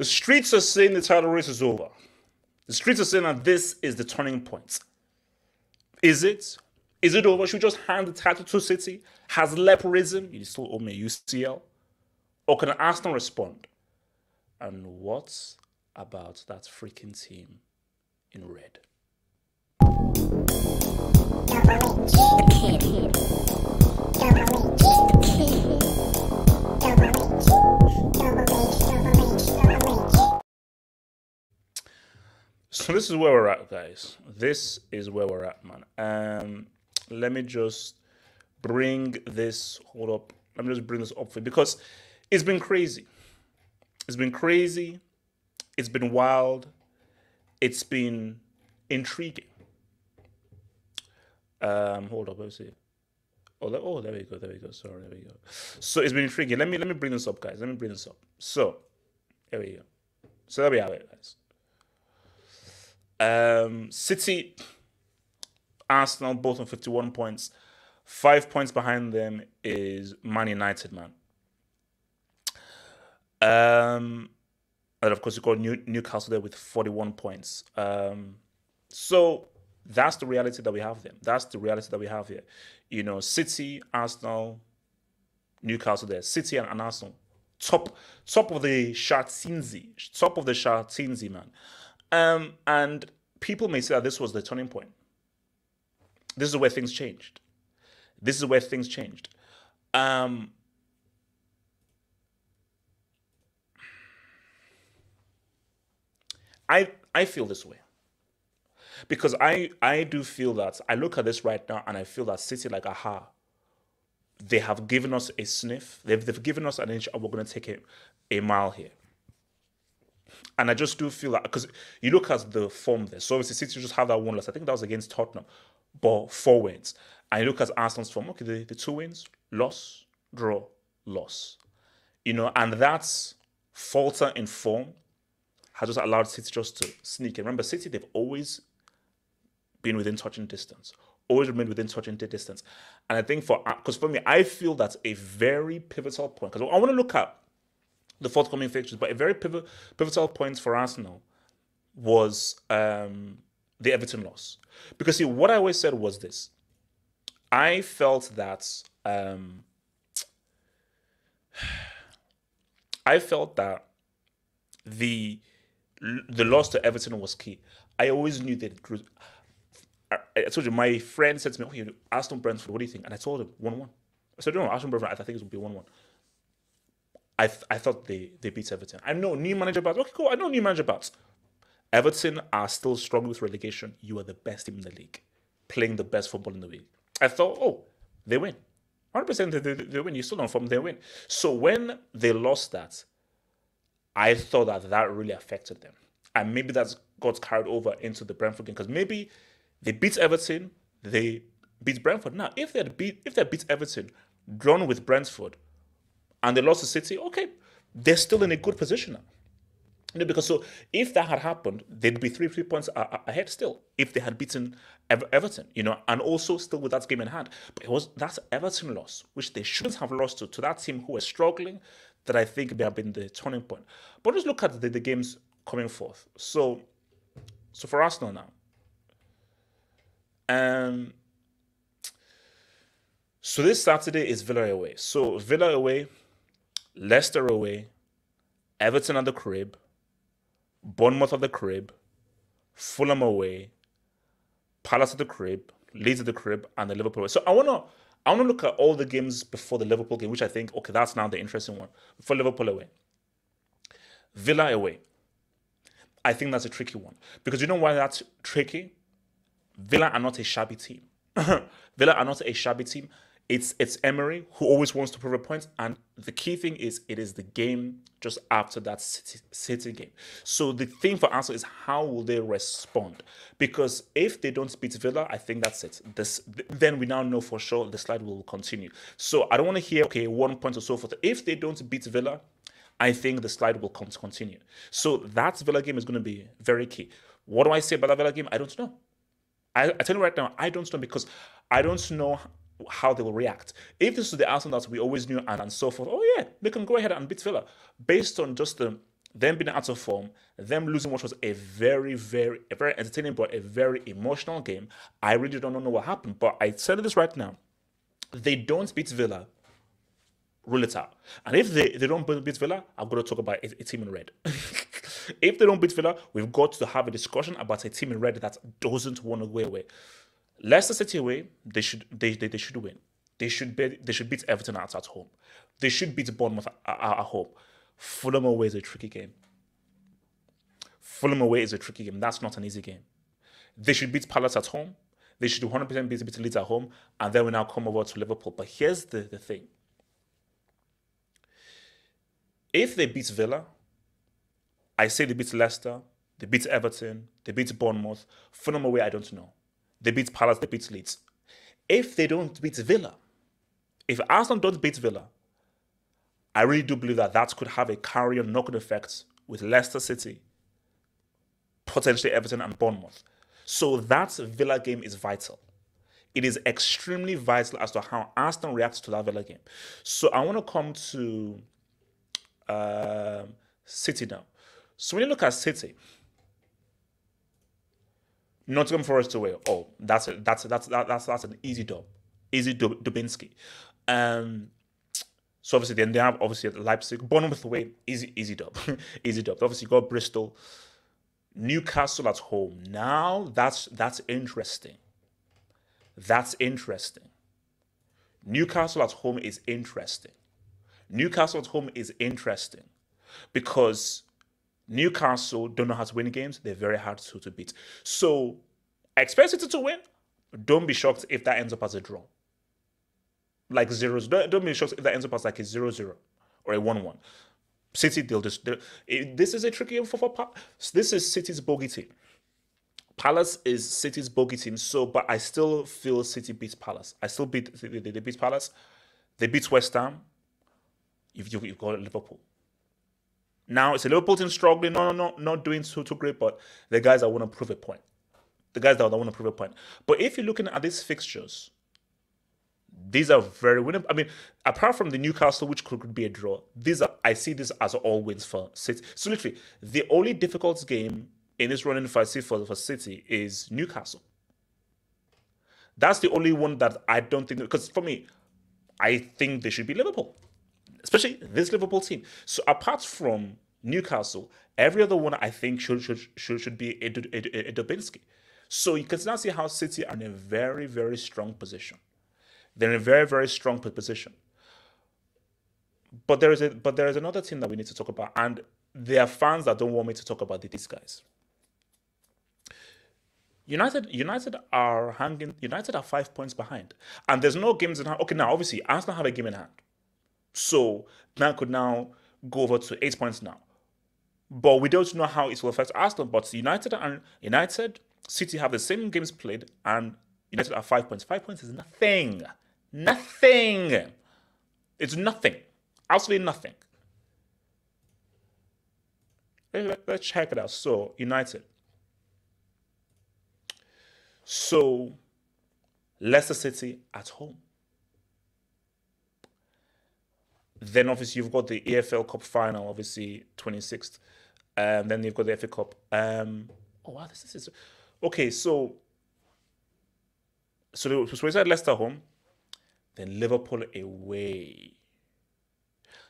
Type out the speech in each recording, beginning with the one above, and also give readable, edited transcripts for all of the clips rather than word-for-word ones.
The streets are saying the title race is over. The streets are saying that this is the turning point. Is it? Is it over? Should we just hand the title to City? Has Lep risen? You still owe me a UCL? Or can Arsenal respond? And what about that freaking team in red? So this is where we're at, guys. This is where we're at, man. Let me just bring this. Hold up. Let me just bring this up for you because it's been crazy. It's been crazy. It's been wild. It's been intriguing. Hold up. Let's see. Oh, there we go. There we go. Sorry, there we go. So it's been intriguing. Let me bring this up, guys. Let me bring this up. So there we go. So there we have it, guys. City, Arsenal, both on 51 points. 5 points behind them is Man United, man. And of course, you got Newcastle there with 41 points. So that's the reality that we have there. That's the reality that we have here. You know, City, Arsenal, Newcastle there. City and Arsenal. Top of the Shartinzi, man. And people may say that this was the turning point. This is where things changed. This is where things changed. I feel this way. Because I do feel that, I look at this right now and I feel that City, like, aha, they have given us a sniff. They've given us an inch and we're going to take a mile here. And I just do feel that, because you look at the form there. So obviously City just have that one loss. I think that was against Tottenham, but 4 wins. And you look at Arsenal's form. Okay, the 2 wins, loss, draw, loss. You know, and that's falter in form has just allowed City just to sneak in. Remember, City, they've always been within touching distance. Always remained within touching distance. And I think because for me, I feel that's a very pivotal point. Because I want to look at the forthcoming fixtures, but a very pivotal point for Arsenal was the Everton loss. Because see, what I always said was this. I felt that the loss to Everton was key. I always knew that I told you, my friend said to me, okay, Aston Brentford, what do you think? And I told him 1-1. I said, no, Aston Brentford, I think it would be 1-1. I thought they beat Everton. I know new manager bats. Okay, cool. I know new manager bats. Everton are still struggling with relegation. You are the best team in the league, playing the best football in the league. I thought, oh, they win. 100% they win. You still don't form, they win. So when they lost that, I thought that really affected them. And maybe that got carried over into the Brentford game because maybe they beat Everton, they beat Brentford. Now, if they beat Everton, drawn with Brentford, and they lost to City, okay, they're still in a good position now. You know, because so if that had happened, they'd be 3 points ahead still if they had beaten Everton, you know, and also still with that game in hand. But that's Everton loss, which they shouldn't have lost to that team who were struggling, that I think they have been the turning point. But just look at the games coming forth. So for Arsenal now, so this Saturday is Villa away. So Villa away, Leicester away, Everton at the crib, Bournemouth at the crib, Fulham away, Palace at the crib, Leeds at the crib, and the Liverpool away. So I wanna look at all the games before the Liverpool game, which I think, okay, that's now the interesting one. For Liverpool away. Villa away. I think that's a tricky one. Because you know why that's tricky? Villa are not a shabby team. Villa are not a shabby team. It's Emery who always wants to prove a point, and the key thing is it is the game just after that City game. So the thing for Arsenal is how will they respond? Because if they don't beat Villa, I think that's it. Then we now know for sure the slide will continue. So I don't want to hear, okay, 1 point or so forth. If they don't beat Villa, I think the slide will continue. So that Villa game is going to be very key. What do I say about that Villa game? I don't know. I tell you right now, I don't know, because I don't know how they will react. If this is the Arsenal that we always knew and so forth, oh yeah, they can go ahead and beat Villa based on just the them being out of form, them losing what was a very entertaining but a very emotional game. I really don't know what happened, but I said this right now. They don't beat Villa, rule it out. And if they don't beat Villa, I'm going to talk about a team in red. If they don't beat Villa, we've got to have a discussion about a team in red that doesn't want to go away. Leicester City away, they should win. They should beat Everton at home. They should beat Bournemouth at home. Fulham away is a tricky game. Fulham away is a tricky game. That's not an easy game. They should beat Palace at home. They should 100% beat Leeds at home. And then we now come over to Liverpool. But here's the thing. If they beat Villa, I say they beat Leicester, they beat Everton, they beat Bournemouth. Fulham away, I don't know. They beat Palace, they beat Leeds. If they don't beat Villa, if Arsenal don't beat Villa, I really do believe that could have a carry-on knock-on effect with Leicester City, potentially Everton and Bournemouth. So that Villa game is vital. It is extremely vital as to how Arsenal reacts to that Villa game. So I want to come to City now. So when you look at City, Nottingham Forest away. Oh, that's an easy dub, Dubinsky. So obviously then they have Leipzig, Bournemouth away, easy dub, easy dub. Obviously you got Bristol, Newcastle at home. Now that's interesting. That's interesting. Newcastle at home is interesting. Newcastle at home is interesting because Newcastle don't know how to win games. They're very hard to beat. So I expect City to win. Don't be shocked if that ends up as a draw. Like zeros. Don't be shocked if that ends up as like a 0-0 or a 1-1. City, this is a tricky game for this is City's bogey team. Palace is City's bogey team. So, but I still feel City beats Palace. They beat Palace. They beat West Ham. You've got Liverpool. Now it's a Liverpool team struggling. No, not doing too great, but the guys that want to prove a point. But if you're looking at these fixtures, these are very winnable. I mean, apart from the Newcastle, which could be a draw, I see this as all wins for City. So literally, the only difficult game in this running for City is Newcastle. That's the only one that I don't think, because for me, I think they should be Liverpool, especially this Liverpool team. So apart from Newcastle, every other one I think should be a Dubinsky. So you can now see how City are in a very, very strong position. They're in a very, very strong position. But there is another team that we need to talk about, and there are fans that don't want me to talk about these guys. United are 5 points behind, and there's no games in hand. Okay, now obviously Arsenal have a game in hand, so that could now go over to 8 points now. But we don't know how it will affect Arsenal. But United, City have the same games played, and United are 5 points. 5 points is nothing. Nothing. It's nothing. Absolutely nothing. Let's check it out. So, United. So, Leicester City at home. Then, obviously, you've got the EFL Cup final, obviously, 26th. Then you've got the FA Cup. Oh, wow, this is... Okay, so we said Leicester home, then Liverpool away.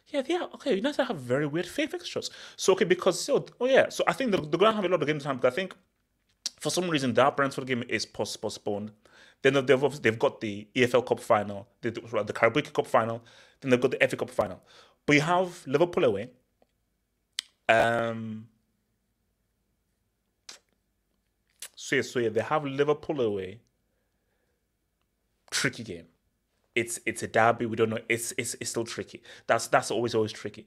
Yeah, okay, United have very weird fixtures. So, okay, so I think they're going to have a lot of game time, but I think for some reason that Brentford game is postponed. Then they've got the EFL Cup final, the Carabao Cup final, then they've got the FA Cup final. But you have Liverpool away. So they have Liverpool away. Tricky game. It's a derby. We don't know. It's still tricky. That's always tricky.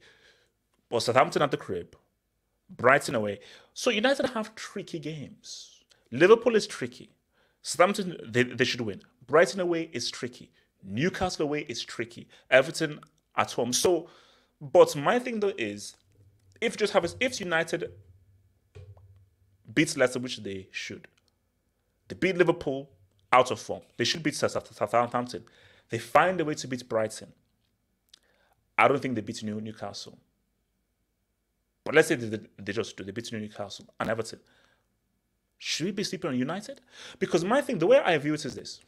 But Southampton at the crib, Brighton away. So United have tricky games. Liverpool is tricky. Southampton they should win. Brighton away is tricky. Newcastle away is tricky. Everton at home. So, but my thing though is, if United beats Leicester, which they should, they beat Liverpool out of form. They should beat Southampton. They find a way to beat Brighton. I don't think they beat Newcastle. But let's say they just do. They beat Newcastle and Everton. Should we be sleeping on United? Because my thing, the way I view it is this.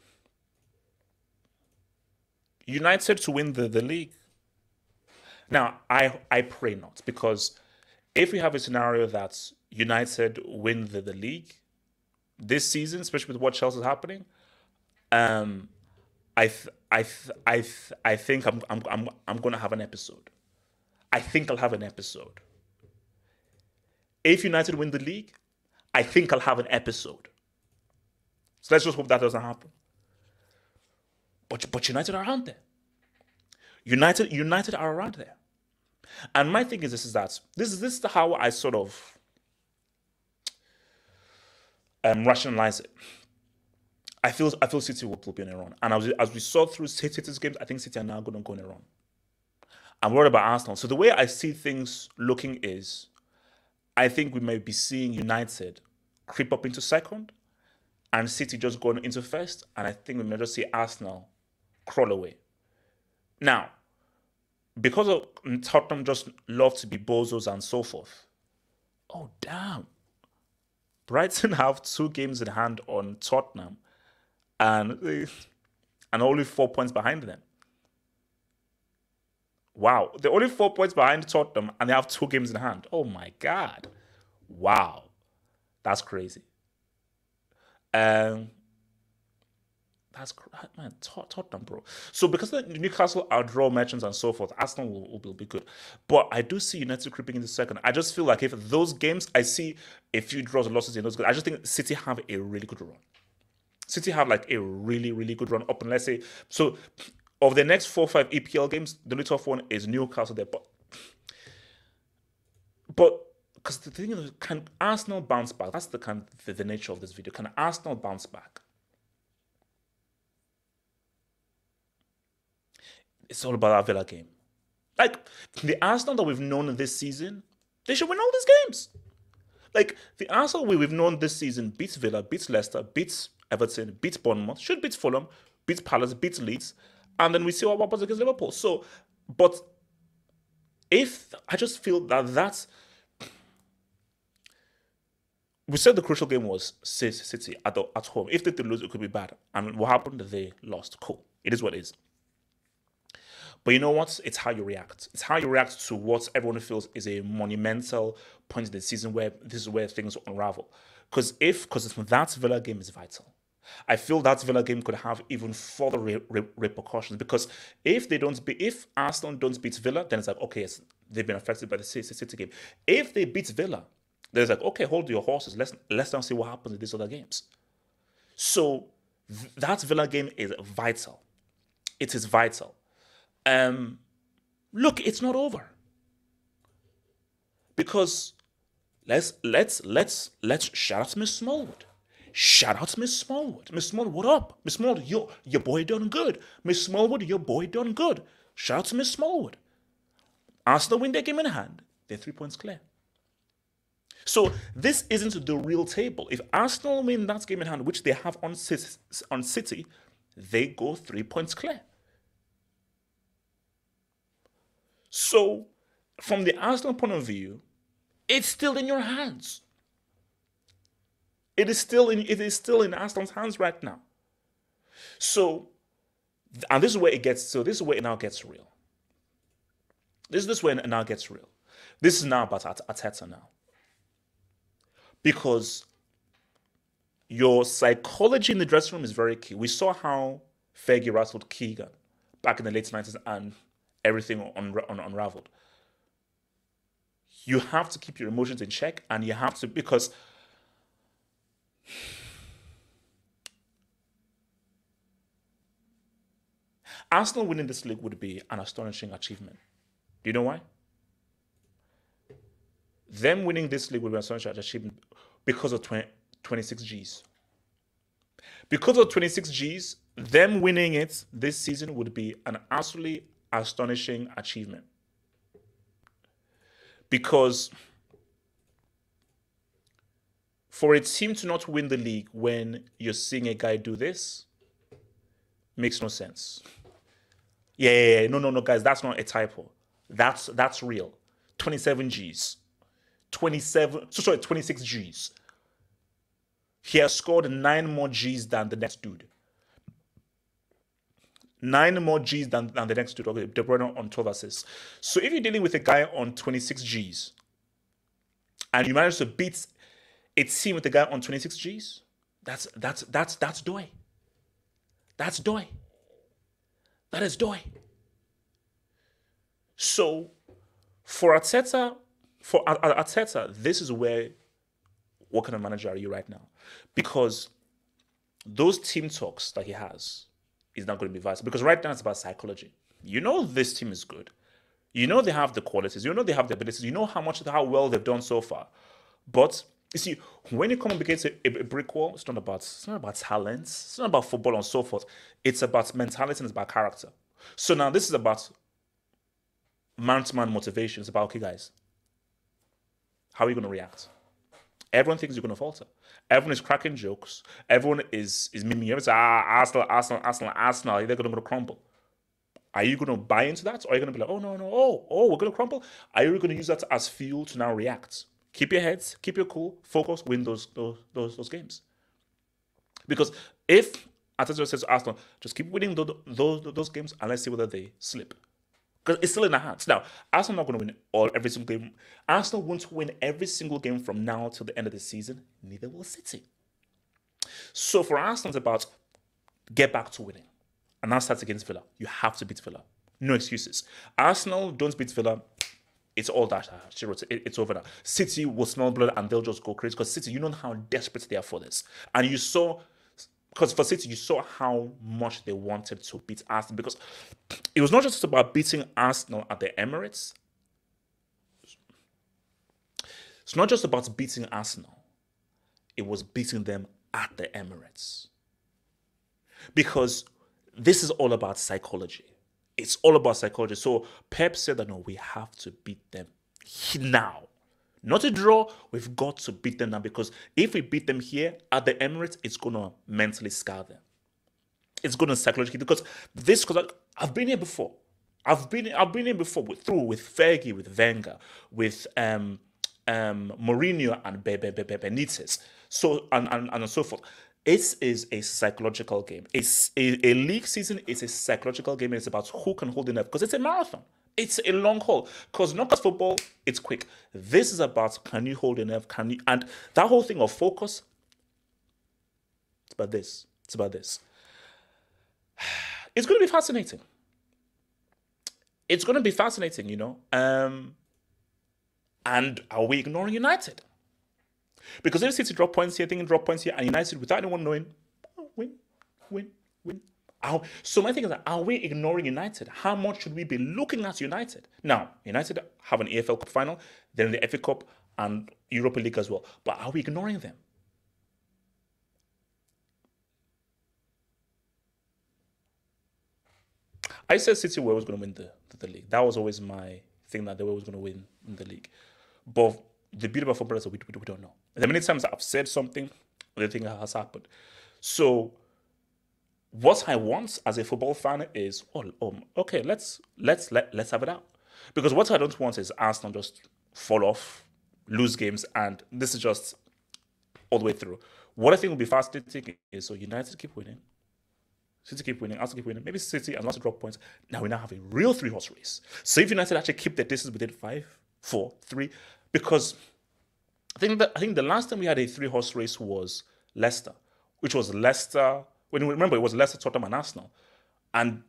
United to win the league. Now, I pray not, because if we have a scenario that United win the league this season, especially with what Chelsea is happening, um, I think I'm gonna have an episode. I think I'll have an episode. If United win the league, I think I'll have an episode. So let's just hope that doesn't happen. But United are around there. United are around there. And my thing is this is how I sort of rationalize it. I feel City will be on a run. And as we saw through City's games, I think City are now going to go on a run. I'm worried about Arsenal. So the way I see things looking is, I think we may be seeing United creep up into second and City just going into first. And I think we may just see Arsenal crawl away. Now, because of Tottenham just love to be bozos and so forth. Oh, damn. Brighton have 2 games in hand on Tottenham and only 4 points behind them. Wow. They're only 4 points behind Tottenham and they have 2 games in hand. Oh, my God. Wow. That's crazy. That's man, Tottenham, bro. So because the Newcastle outdraw merchants and so forth, Arsenal will be good. But I do see United creeping into second. I just feel like if those games, I see a few draws and losses in those games. I just think City have a really good run. City have like a really, really good run up. And let's say, so of the next 4 or 5 EPL games, the only tough one is Newcastle there. But because the thing is, can Arsenal bounce back? That's the kind of the nature of this video. Can Arsenal bounce back? It's all about our Villa game. Like, the Arsenal that we've known this season, they should win all these games. Like, the Arsenal we've known this season beats Villa, beats Leicester, beats Everton, beats Bournemouth, should beat Fulham, beats Palace, beats Leeds, and then we see what happens against Liverpool. So, but if, I just feel that's, we said the crucial game was City at home. If they did lose, it could be bad. And what happened? They lost. Cool. It is what it is. But you know what? It's how you react. It's how you react to what everyone feels is a monumental point in the season where this is where things unravel. Because that Villa game is vital. I feel that Villa game could have even further repercussions. Because if Arsenal don't beat Villa, then it's like, okay, they've been affected by the City game. If they beat Villa, then it's like, okay, hold your horses. Let's now see what happens in these other games. So that Villa game is vital. It is vital. Look, it's not over. Because let's shout out to Miss Smallwood. Shout out to Miss Smallwood. Miss Smallwood, what up? Miss Smallwood, your boy done good. Miss Smallwood, your boy done good. Shout out to Miss Smallwood. Arsenal win their game in hand. They're 3 points clear. So this isn't the real table. If Arsenal win that game in hand, which they have on City, they go 3 points clear. So, from the Arsenal point of view, it's still in your hands. It is still in Arsenal's hands right now. So, and this is where it gets. So this is where it now gets real. This is where it now gets real. This is now about Arteta now, because your psychology in the dressing room is very key. We saw how Fergie rattled Keegan back in the late 90s and everything unraveled. You have to keep your emotions in check, and you have to, because Arsenal winning this league would be an astonishing achievement. Do you know why? Them winning this league would be an astonishing achievement because of 26 Gs. Because of 26 Gs, them winning it this season would be an absolutely astonishing achievement. Because for a team to not win the league when you're seeing a guy do this makes no sense. Yeah. No, guys, that's not a typo. That's real. 27 Gs. 26 Gs. He has scored 9 more Gs than the next dude. 9 more Gs than the next dude. Okay, De Bruyne on 12 assists. So if you're dealing with a guy on 26 Gs and you manage to beat a team with a guy on 26 Gs, that's doy. That's doy. That is doy. So for Arteta, this is where, what kind of manager are you right now? Because those team talks that he has is not going to be vital. Because right now it's about psychology. You know this team is good. You know they have the qualities. You know they have the abilities. You know how well they've done so far. But you see, when you come up against a brick wall, it's not about talent. It's not about football and so forth. It's about mentality and it's about character. So now this is about man-to-man motivation. It's about, okay, guys, how are you going to react? Everyone thinks you're going to falter. Everyone is cracking jokes. Everyone is miming. Everyone's Arsenal. They're going to crumble. Are you going to buy into that? Or are you going to be like, oh, no, we're going to crumble? Are you going to use that as fuel to now react? Keep your heads, keep your cool, focus, win those games. Because if Arteta says to Arsenal, just keep winning those games and let's see whether they slip. Because it's still in their hands. Now, Arsenal not going to win every single game. Arsenal won't win every single game from now till the end of the season. Neither will City. So for Arsenal, it's about get back to winning. And now starts against Villa. You have to beat Villa. No excuses. Arsenal don't beat Villa. It's all that. It's over now. City will smell blood and they'll just go crazy. Because City, you know how desperate they are for this. And you saw, because for City, you saw how much they wanted to beat Arsenal. Because it was not just about beating Arsenal at the Emirates. It's not just about beating Arsenal. It was beating them at the Emirates. Because this is all about psychology. It's all about psychology. So Pep said that, no, we have to beat them now. Not a draw, we've got to beat them now, because if we beat them here at the Emirates, it's going to mentally scar them. It's going to psychologically, because I've been here before. I've been here before with Fergie, with Wenger, with Mourinho and Benitez, so and so forth. It is a psychological game. It's a league season. It's a psychological game. It's about who can hold enough, because it's a marathon. It's a long haul. Because knockout football, it's quick. This is about, can you hold enough? And that whole thing of focus, it's about this. It's about this. It's going to be fascinating. It's going to be fascinating, you know. And are we ignoring United? Because if City drop points here, drop points here, and United, without anyone knowing, win. So my thing is, are we ignoring United? How much should we be looking at United? Now, United have an EFL Cup final, then the FA Cup and Europa League as well. But are we ignoring them? I said City were always going to win the league. That was always my thing, that they were always going to win the league. But the beauty about football is that we don't know. The many times I've said something, the thing has happened. So what I want as a football fan is, okay, let's have it out. Because what I don't want is Arsenal just fall off, lose games, and this is just all the way through. What I think will be fascinating is, so United keep winning, City keep winning, Arsenal keep winning, maybe City and Arsenal drop points. Now we now have a real 3-horse race. So if United actually keep their distance within 5, 4, 3, because I think the last time we had a 3-horse race was Leicester, which was Leicester. When you remember, it was Leicester, Tottenham, and Arsenal, and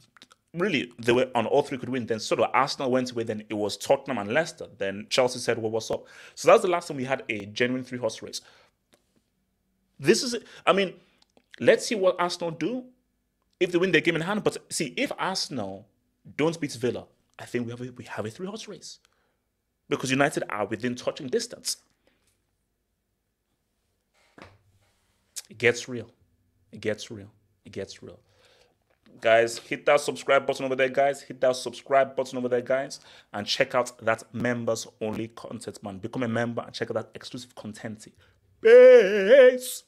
really they were on all three could win. Then sort of Arsenal went away. Then it was Tottenham and Leicester. Then Chelsea said, "Well, what's up?" So that's the last time we had a genuine 3-horse race. This is, I mean, let's see what Arsenal do if they win their game in hand. But see, if Arsenal don't beat Villa, I think we have a 3-horse race, because United are within touching distance. It gets real. It gets real. It gets real. Guys, hit that subscribe button over there, guys. Hit that subscribe button over there, guys. And check out that members only content, man. Become a member and check out that exclusive content. Peace.